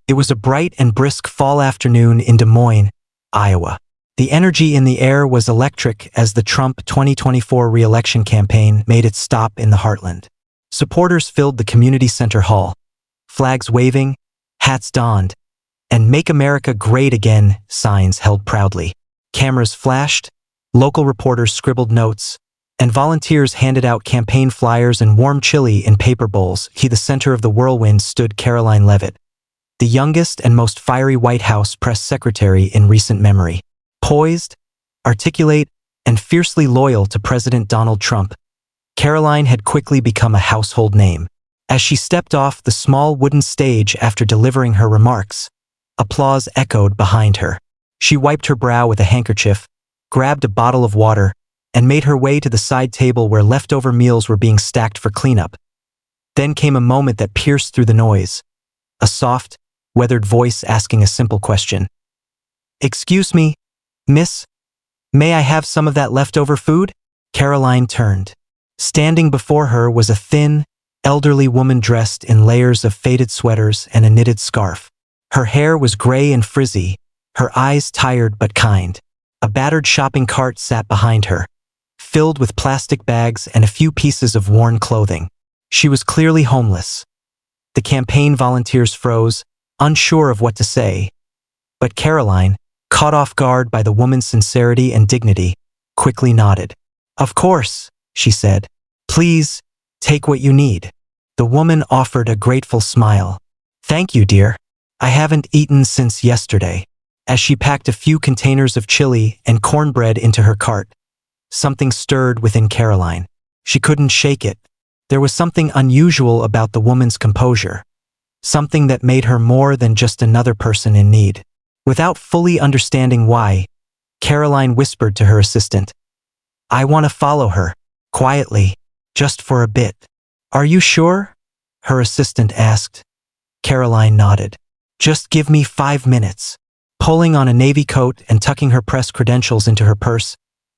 It was a bright and brisk fall afternoon in Des Moines, Iowa. The energy in the air was electric as the Trump 2024 re-election campaign made its stop in the heartland. Supporters filled the community center hall, flags waving, hats donned, and "Make America Great Again" signs held proudly. Cameras flashed, local reporters scribbled notes, and volunteers handed out campaign flyers and warm chili in paper bowls. At the center of the whirlwind stood Karoline Leavitt, the youngest and most fiery White House press secretary in recent memory. Poised, articulate, and fiercely loyal to President Donald Trump, Karoline had quickly become a household name. As she stepped off the small wooden stage after delivering her remarks, applause echoed behind her. She wiped her brow with a handkerchief, grabbed a bottle of water, and made her way to the side table where leftover meals were being stacked for cleanup. Then came a moment that pierced through the noise, a soft, weathered voice asking a simple question. "Excuse me, miss, may I have some of that leftover food?" Karoline turned. Standing before her was a thin, elderly woman dressed in layers of faded sweaters and a knitted scarf. Her hair was gray and frizzy, her eyes tired but kind. A battered shopping cart sat behind her, filled with plastic bags and a few pieces of worn clothing. She was clearly homeless. The campaign volunteers froze, unsure of what to say. But Karoline, caught off guard by the woman's sincerity and dignity, quickly nodded. "Of course," she said. "Please, take what you need." The woman offered a grateful smile. "Thank you, dear. I haven't eaten since yesterday." As she packed a few containers of chili and cornbread into her cart, something stirred within Karoline. She couldn't shake it. There was something unusual about the woman's composure, something that made her more than just another person in need. Without fully understanding why, Karoline whispered to her assistant, "I want to follow her, quietly, just for a bit." "Are you sure?" her assistant asked. Karoline nodded. "Just give me 5 minutes." Pulling on a navy coat and tucking her press credentials into her purse,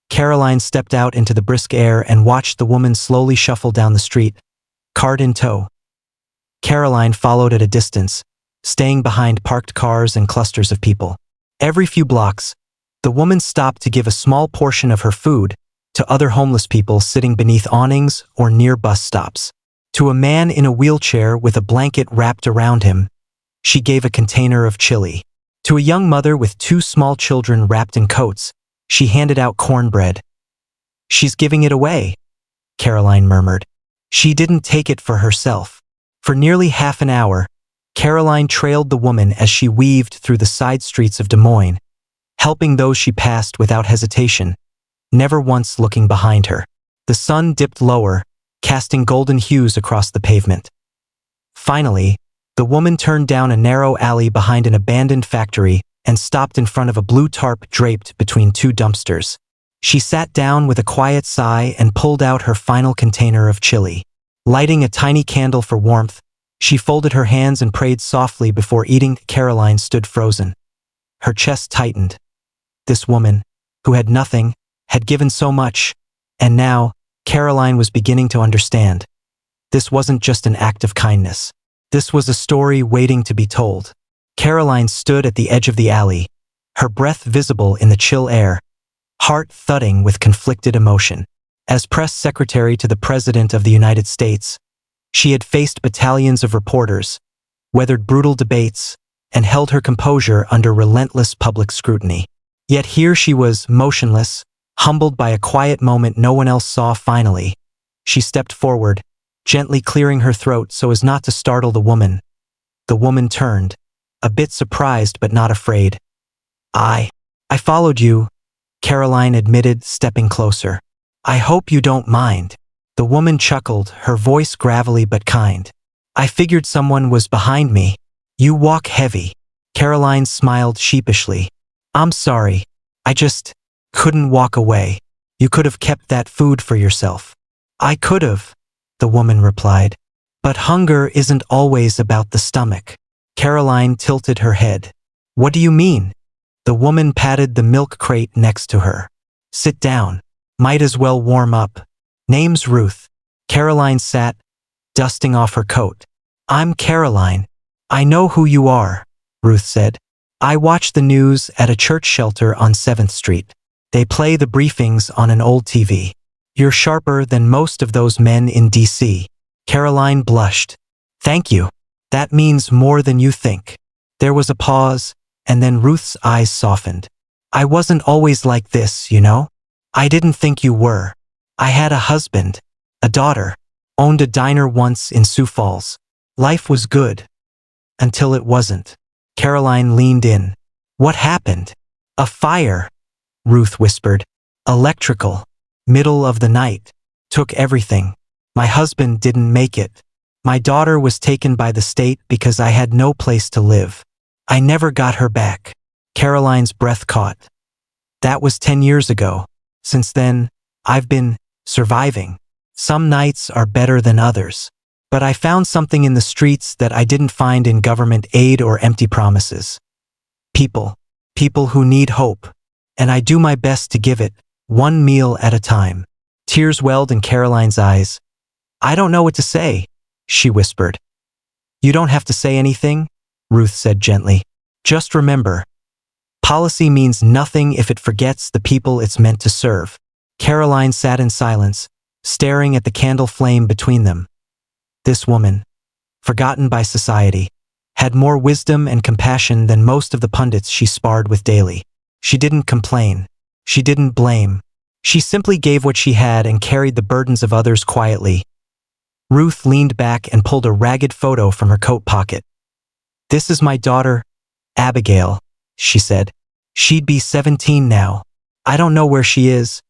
Karoline stepped out into the brisk air and watched the woman slowly shuffle down the street, cart in tow. Karoline followed at a distance, staying behind parked cars and clusters of people. Every few blocks, the woman stopped to give a small portion of her food to other homeless people sitting beneath awnings or near bus stops. To a man in a wheelchair with a blanket wrapped around him, she gave a container of chili. To a young mother with 2 small children wrapped in coats, she handed out cornbread. "She's giving it away," Karoline murmured. She didn't take it for herself. For nearly half an hour, Karoline trailed the woman as she weaved through the side streets of Des Moines, helping those she passed without hesitation, never once looking behind her. The sun dipped lower, casting golden hues across the pavement. Finally, the woman turned down a narrow alley behind an abandoned factory and stopped in front of a blue tarp draped between 2 dumpsters. She sat down with a quiet sigh and pulled out her final container of chili. Lighting a tiny candle for warmth, she folded her hands and prayed softly before eating. Karoline stood frozen. Her chest tightened. This woman, who had nothing, had given so much, and now, Karoline was beginning to understand. This wasn't just an act of kindness. This was a story waiting to be told. Karoline stood at the edge of the alley, her breath visible in the chill air, heart thudding with conflicted emotion. As press secretary to the President of the United States, she had faced battalions of reporters, weathered brutal debates, and held her composure under relentless public scrutiny. Yet here she was, motionless, humbled by a quiet moment no one else saw. Finally, she stepped forward, gently clearing her throat so as not to startle the woman. The woman turned, a bit surprised but not afraid. I followed you," Karoline admitted, stepping closer. "I hope you don't mind." The woman chuckled, her voice gravelly but kind. "I figured someone was behind me. You walk heavy." Karoline smiled sheepishly. "I'm sorry. I just couldn't walk away. You could have kept that food for yourself." "I could have," the woman replied. "But hunger isn't always about the stomach." Karoline tilted her head. "What do you mean?" The woman patted the milk crate next to her. "Sit down. Might as well warm up. Name's Ruth." Karoline sat, dusting off her coat. "I'm Karoline. I know who you are." Ruth said. I watch the news at a church shelter on 7th Street. They play the briefings on an old TV. You're sharper than most of those men in D.C. Karoline blushed. Thank you. That means more than you think. There was a pause, and then Ruth's eyes softened. I wasn't always like this, you know? I didn't think you were. I had a husband, a daughter, owned a diner once in Sioux Falls. Life was good. Until it wasn't. Karoline leaned in. What happened? A fire, Ruth whispered. Electrical. Middle of the night. Took everything. My husband didn't make it. My daughter was taken by the state because I had no place to live. I never got her back. Karoline's breath caught. That was 10 years ago. Since then, I've been surviving. Some nights are better than others. But I found something in the streets that I didn't find in government aid or empty promises. People. People who need hope. And I do my best to give it, one meal at a time. Tears welled in Karoline's eyes. I don't know what to say, she whispered. You don't have to say anything, Ruth said gently. Just remember, policy means nothing if it forgets the people it's meant to serve. Karoline sat in silence, staring at the candle flame between them. This woman, forgotten by society, had more wisdom and compassion than most of the pundits she sparred with daily. She didn't complain. She didn't blame. She simply gave what she had and carried the burdens of others quietly. Ruth leaned back and pulled a ragged photo from her coat pocket. This is my daughter, Abigail, she said. She'd be 17 now. I don't know where she is,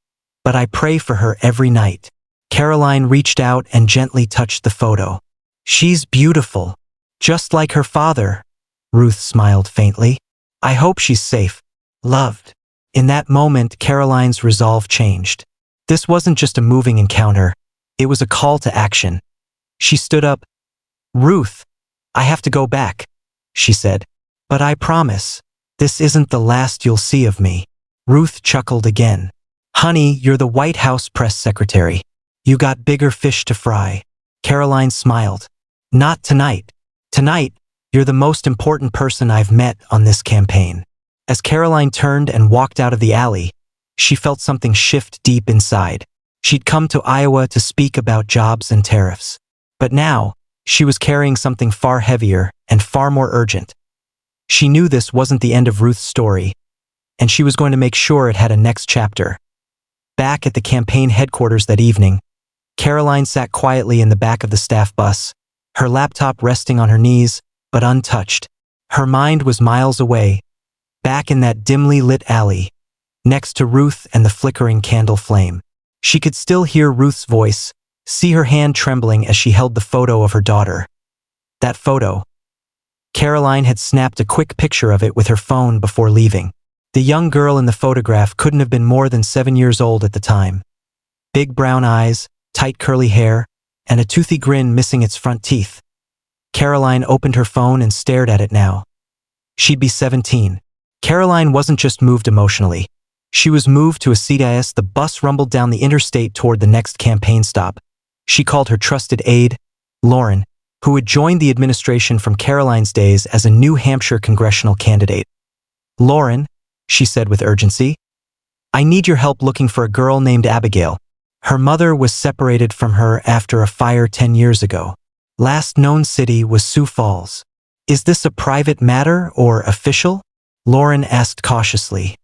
but I pray for her every night. Karoline reached out and gently touched the photo. She's beautiful, just like her father. Ruth smiled faintly. I hope she's safe, loved. In that moment, Karoline's resolve changed. This wasn't just a moving encounter. It was a call to action. She stood up. Ruth, I have to go back, she said. But I promise, this isn't the last you'll see of me. Ruth chuckled again. Honey, you're the White House press secretary. You got bigger fish to fry. Karoline smiled. Not tonight. Tonight, you're the most important person I've met on this campaign. As Karoline turned and walked out of the alley, she felt something shift deep inside. She'd come to Iowa to speak about jobs and tariffs. But now, she was carrying something far heavier and far more urgent. She knew this wasn't the end of Ruth's story, and she was going to make sure it had a next chapter. Back at the campaign headquarters that evening, Karoline sat quietly in the back of the staff bus, her laptop resting on her knees, but untouched. Her mind was miles away, back in that dimly lit alley, next to Ruth and the flickering candle flame. She could still hear Ruth's voice, see her hand trembling as she held the photo of her daughter. That photo. Karoline had snapped a quick picture of it with her phone before leaving. The young girl in the photograph couldn't have been more than 7 years old at the time. Big brown eyes, tight curly hair, and a toothy grin missing its front teeth. Karoline opened her phone and stared at it now. She'd be 17. Karoline wasn't just moved emotionally. She was moved to a seat as the bus rumbled down the interstate toward the next campaign stop. She called her trusted aide, Lauren, who had joined the administration from Karoline's days as a New Hampshire congressional candidate. Lauren, she said with urgency, I need your help looking for a girl named Abigail. Her mother was separated from her after a fire 10 years ago. Last known city was Sioux Falls. Is this a private matter or official? Lauren asked cautiously.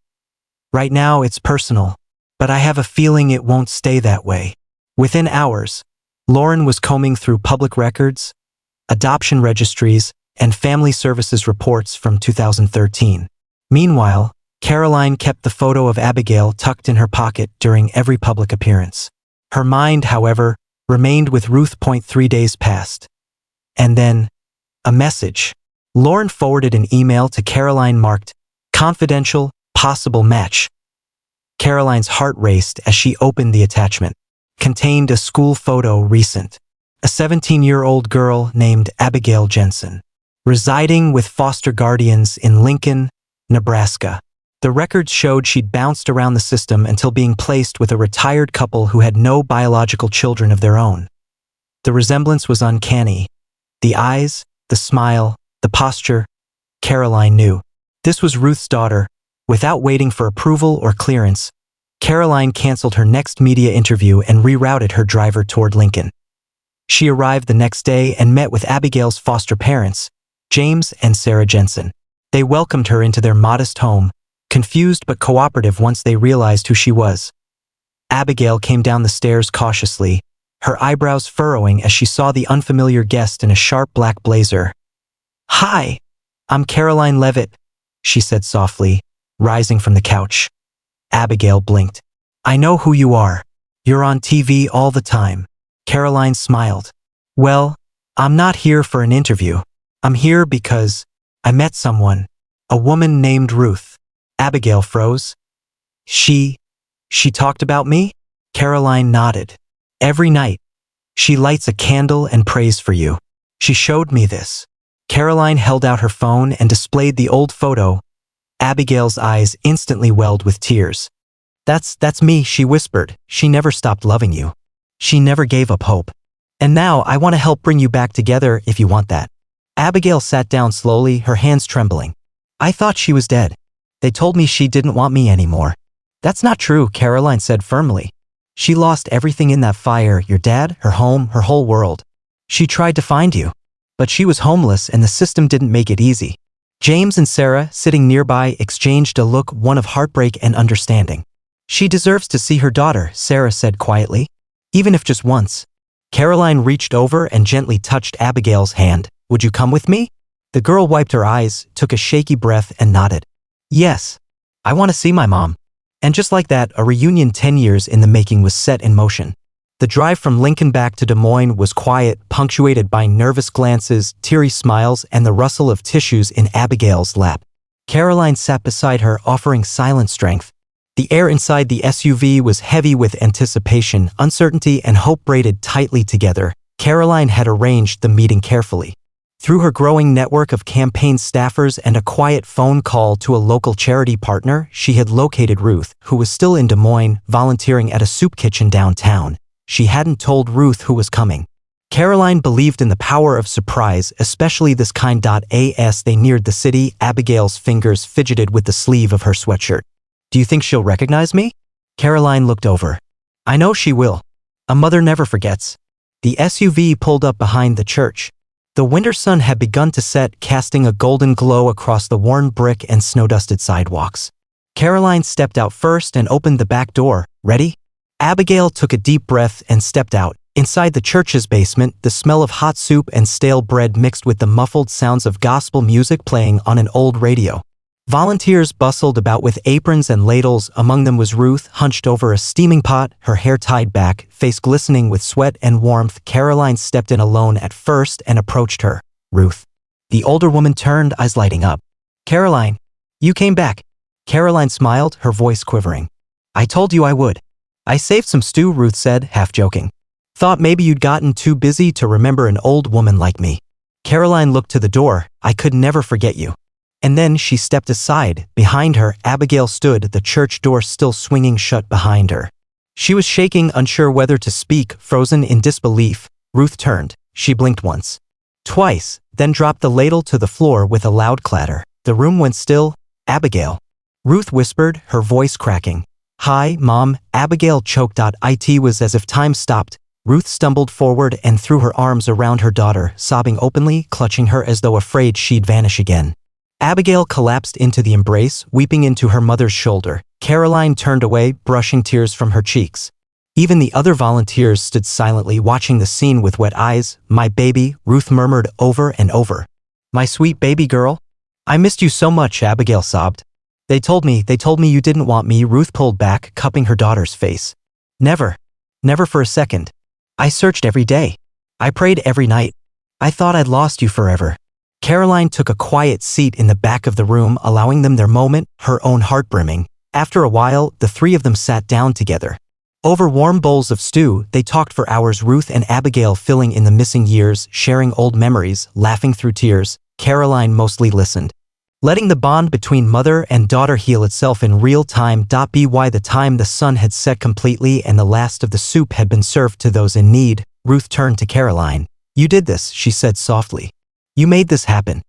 Right now it's personal, but I have a feeling it won't stay that way. Within hours, Lauren was combing through public records, adoption registries, and family services reports from 2013. Meanwhile, Karoline kept the photo of Abigail tucked in her pocket during every public appearance. Her mind, however, remained with Ruth. 3 days passed. And then, a message. Lauren forwarded an email to Karoline marked, confidential, possible match. Karoline's heart raced as she opened the attachment. Contained a school photo recent. A 17-year-old girl named Abigail Jensen, residing with foster guardians in Lincoln, Nebraska. The records showed she'd bounced around the system until being placed with a retired couple who had no biological children of their own. The resemblance was uncanny. The eyes, the smile, the posture. Karoline knew. This was Ruth's daughter. Without waiting for approval or clearance, Karoline canceled her next media interview and rerouted her driver toward Lincoln. She arrived the next day and met with Abigail's foster parents, James and Sarah Jensen. They welcomed her into their modest home, confused but cooperative once they realized who she was. Abigail came down the stairs cautiously, her eyebrows furrowing as she saw the unfamiliar guest in a sharp black blazer. "Hi, I'm Karoline Leavitt," she said softly, rising from the couch. Abigail blinked. "I know who you are. You're on TV all the time." Karoline smiled. "Well, I'm not here for an interview. I'm here because I met someone, a woman named Ruth." Abigail froze. She talked about me?" Karoline nodded. "Every night. She lights a candle and prays for you. She showed me this." Karoline held out her phone and displayed the old photo. Abigail's eyes instantly welled with tears. That's me," she whispered. "She never stopped loving you. She never gave up hope. And now I want to help bring you back together if you want that." Abigail sat down slowly, her hands trembling. "I thought she was dead. They told me she didn't want me anymore." "That's not true," Karoline said firmly. "She lost everything in that fire, your dad, her home, her whole world. She tried to find you. But she was homeless and the system didn't make it easy." James and Sarah, sitting nearby, exchanged a look, one of heartbreak and understanding. "She deserves to see her daughter," Sarah said quietly. "Even if just once." Karoline reached over and gently touched Abigail's hand. "Would you come with me?" The girl wiped her eyes, took a shaky breath and nodded. "Yes. I want to see my mom." And just like that, a reunion 10 years in the making was set in motion. The drive from Lincoln back to Des Moines was quiet, punctuated by nervous glances, teary smiles, and the rustle of tissues in Abigail's lap. Karoline sat beside her, offering silent strength. The air inside the SUV was heavy with anticipation, uncertainty, and hope braided tightly together. Karoline had arranged the meeting carefully. Through her growing network of campaign staffers and a quiet phone call to a local charity partner, she had located Ruth, who was still in Des Moines, volunteering at a soup kitchen downtown. She hadn't told Ruth who was coming. Karoline believed in the power of surprise, especially this kind. As they neared the city, Abigail's fingers fidgeted with the sleeve of her sweatshirt. "Do you think she'll recognize me?" Karoline looked over. "I know she will. A mother never forgets." The SUV pulled up behind the church. The winter sun had begun to set, casting a golden glow across the worn brick and snow-dusted sidewalks. Karoline stepped out first and opened the back door. "Ready?" Abigail took a deep breath and stepped out. Inside the church's basement, the smell of hot soup and stale bread mixed with the muffled sounds of gospel music playing on an old radio. Volunteers bustled about with aprons and ladles. Among them was Ruth, hunched over a steaming pot, her hair tied back, face glistening with sweat and warmth. Karoline stepped in alone at first and approached her. "Ruth." The older woman turned, eyes lighting up. "Karoline, you came back." Karoline smiled, her voice quivering. "I told you I would. I saved some stew," Ruth said, half joking. "Thought maybe you'd gotten too busy to remember an old woman like me." Karoline looked to the door. "I could never forget you." And then she stepped aside. Behind her, Abigail stood, the church door still swinging shut behind her. She was shaking, unsure whether to speak, frozen in disbelief. Ruth turned. She blinked once, twice, then dropped the ladle to the floor with a loud clatter. The room went still. "Abigail," Ruth whispered, her voice cracking. "Hi, Mom." Abigail choked. It was as if time stopped. Ruth stumbled forward and threw her arms around her daughter, sobbing openly, clutching her as though afraid she'd vanish again. Abigail collapsed into the embrace, weeping into her mother's shoulder. Karoline turned away, brushing tears from her cheeks. Even the other volunteers stood silently, watching the scene with wet eyes. "My baby," Ruth murmured over and over. "My sweet baby girl. I missed you so much," Abigail sobbed. They told me you didn't want me." Ruth pulled back, cupping her daughter's face. Never for a second. I searched every day. I prayed every night. I thought I'd lost you forever." Karoline took a quiet seat in the back of the room, allowing them their moment, her own heart brimming. After a while, the three of them sat down together. Over warm bowls of stew, they talked for hours, Ruth and Abigail filling in the missing years, sharing old memories, laughing through tears. Karoline mostly listened, letting the bond between mother and daughter heal itself in real time. By the time the sun had set completely and the last of the soup had been served to those in need, Ruth turned to Karoline. "You did this," she said softly. "You made this happen.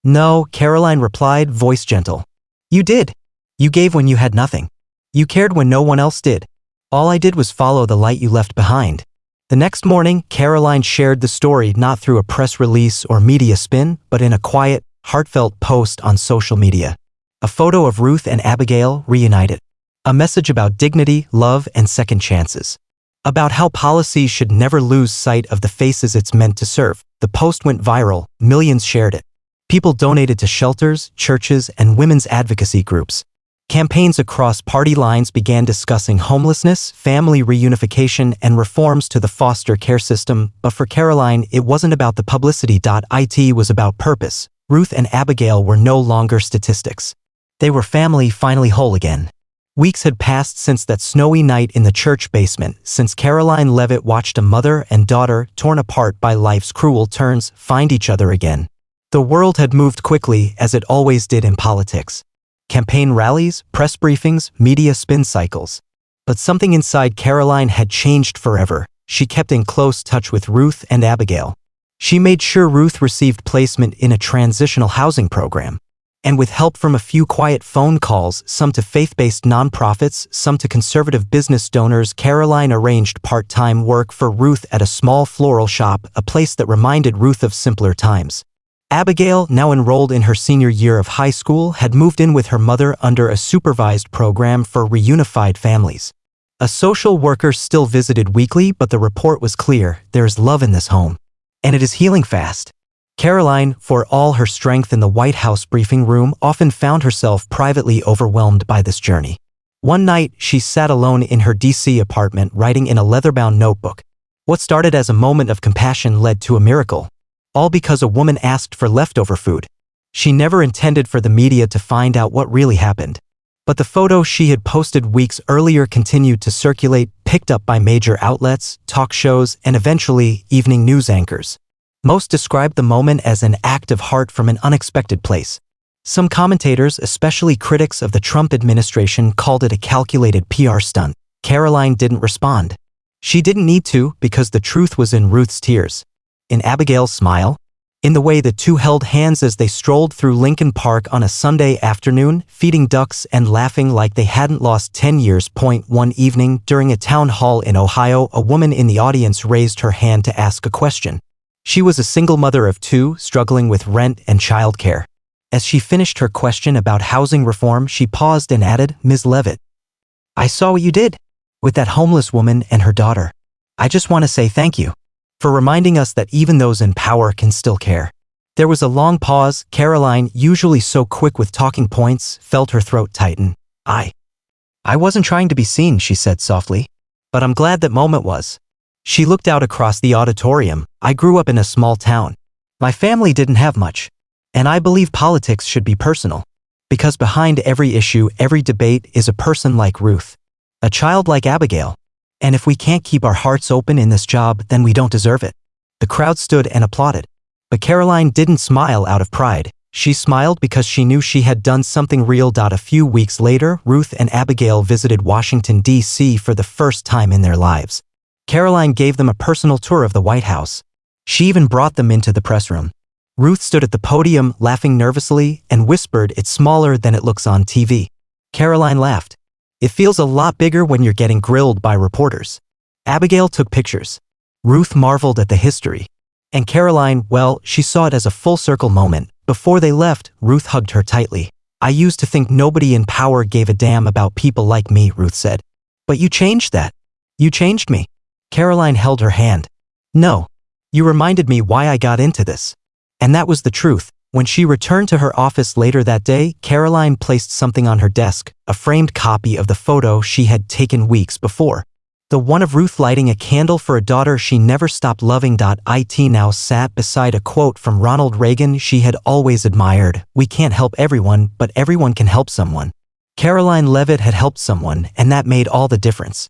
No, Karoline replied, voice gentle. You did. You gave when you had nothing. You cared when no one else did. All I did was follow the light you left behind. The next morning, Karoline shared the story not through a press release or media spin, but in a quiet, heartfelt post on social media. A photo of Ruth and Abigail reunited. A message about dignity, love, and second chances. About how policy should never lose sight of the faces it's meant to serve. The post went viral, millions shared it. People donated to shelters, churches, and women's advocacy groups. Campaigns across party lines began discussing homelessness, family reunification, and reforms to the foster care system, but for Karoline, it wasn't about the publicity. It was about purpose. Ruth and Abigail were no longer statistics. They were family finally whole again. Weeks had passed since that snowy night in the church basement, since Karoline Leavitt watched a mother and daughter, torn apart by life's cruel turns, find each other again. The world had moved quickly, as it always did in politics. Campaign rallies, press briefings, media spin cycles. But something inside Karoline had changed forever. She kept in close touch with Ruth and Abigail. She made sure Ruth received placement in a transitional housing program. And with help from a few quiet phone calls, some to faith-based nonprofits, some to conservative business donors, Karoline arranged part-time work for Ruth at a small floral shop, a place that reminded Ruth of simpler times. Abigail, now enrolled in her senior year of high school, had moved in with her mother under a supervised program for reunified families. A social worker still visited weekly, but the report was clear: there's love in this home. And it is healing fast. Karoline, for all her strength in the White House briefing room, often found herself privately overwhelmed by this journey. One night, she sat alone in her D.C. apartment writing in a leather-bound notebook. What started as a moment of compassion led to a miracle. All because a woman asked for leftover food. She never intended for the media to find out what really happened. But the photo she had posted weeks earlier continued to circulate, picked up by major outlets, talk shows, and eventually, evening news anchors. Most described the moment as an act of heart from an unexpected place. Some commentators, especially critics of the Trump administration, called it a calculated PR stunt. Karoline didn't respond. She didn't need to, because the truth was in Ruth's tears. In Abigail's smile, in the way the two held hands as they strolled through Lincoln Park on a Sunday afternoon, feeding ducks and laughing like they hadn't lost 10 years. One evening, during a town hall in Ohio, a woman in the audience raised her hand to ask a question. She was a single mother of two, struggling with rent and childcare. As she finished her question about housing reform, she paused and added, Ms. Leavitt, I saw what you did with that homeless woman and her daughter. I just want to say thank you for reminding us that even those in power can still care. There was a long pause. Karoline, usually so quick with talking points, felt her throat tighten. I wasn't trying to be seen, she said softly. But I'm glad that moment was. She looked out across the auditorium. I grew up in a small town. My family didn't have much. And I believe politics should be personal. Because behind every issue, every debate is a person like Ruth. A child like Abigail. And if we can't keep our hearts open in this job, then we don't deserve it. The crowd stood and applauded. But Karoline didn't smile out of pride. She smiled because she knew she had done something real. A few weeks later, Ruth and Abigail visited Washington, D.C. for the first time in their lives. Karoline gave them a personal tour of the White House. She even brought them into the press room. Ruth stood at the podium, laughing nervously, and whispered, "It's smaller than it looks on TV." Karoline laughed. "It feels a lot bigger when you're getting grilled by reporters." Abigail took pictures. Ruth marveled at the history. And Karoline, well, she saw it as a full-circle moment. Before they left, Ruth hugged her tightly. "I used to think nobody in power gave a damn about people like me," Ruth said. "But you changed that. You changed me." Karoline held her hand. "No. You reminded me why I got into this." And that was the truth. When she returned to her office later that day, Karoline placed something on her desk, a framed copy of the photo she had taken weeks before. The one of Ruth lighting a candle for a daughter she never stopped loving. It now sat beside a quote from Ronald Reagan she had always admired: "We can't help everyone, but everyone can help someone." Karoline Leavitt had helped someone, and that made all the difference.